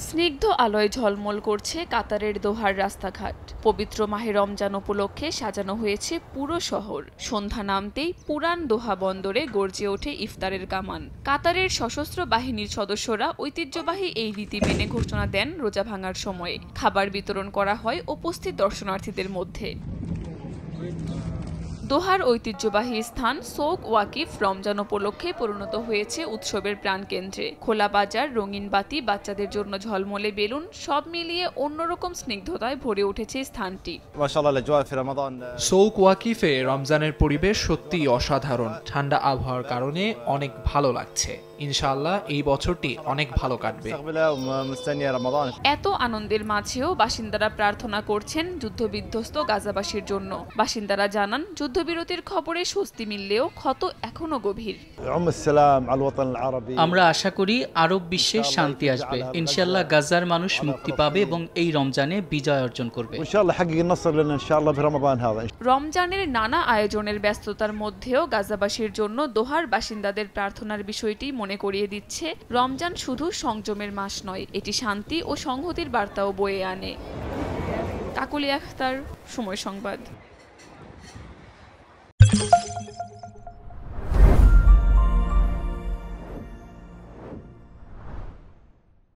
স্নিগ্ধ আলোয় ঝলমল করছে কাতারের দোহার রাস্তাঘাট। পবিত্র মাহে রমজান উপলক্ষে সাজানো হয়েছে পুরো শহর। সন্ধ্যা নামতেই পুরান দোহা বন্দরে গর্জে ওঠে ইফতারের কামান। কাতারের সশস্ত্র বাহিনীর সদস্যরা ঐতিহ্যবাহী এই রীতি মেনে ঘোষণা দেন রোজা ভাঙার সময়ে। খাবার বিতরণ করা হয় উপস্থিত দর্শনার্থীদের মধ্যে। দোহার ঐতিহ্যবাহী স্থান সৌক ওয়াকিফ রমজান উপলক্ষে পরিণত হয়েছে উৎসবের প্রাণকেন্দ্রে। খোলা বাজার, রঙিন বাতি, বাচ্চাদের জন্য ঝলমলে বেলুন, সব মিলিয়ে অন্যরকম স্নিগ্ধতায় ভরে উঠেছে স্থানটি। সৌক ওয়াকিফে রমজানের পরিবেশ সত্যিই অসাধারণ। ঠান্ডা আবহাওয়ার কারণে অনেক ভালো লাগছে। ইনশাআল্লাহ এই বছরটি অনেক ভালো কাটবে। এত আনন্দের মাঝেও বাসিন্দারা প্রার্থনা করছেন যুদ্ধবিধ্বস্ত গাজাবাসীর জন্য। বাসিন্দারা জানান, যুদ্ধবিরতির খবরে স্বস্তি মিললেও ক্ষত এখনো গভীর। আমরা আশা করি আরব বিশ্বে শান্তি আসবে। ইনশাআল্লাহ গাজার মানুষ মুক্তি পাবে এবং এই রমজানে বিজয় অর্জন করবে। রমজানের নানা আয়োজনের ব্যস্ততার মধ্যেও গাজাবাসীর জন্য দোহার বাসিন্দাদের প্রার্থনার বিষয়টি মনে করিয়ে দিচ্ছে রমজান শুধু সংযমের মাস নয়, এটি শান্তি ও সংহতির বার্তাও বয়ে আনে। কাকলি আখতার, সময় সংবাদ।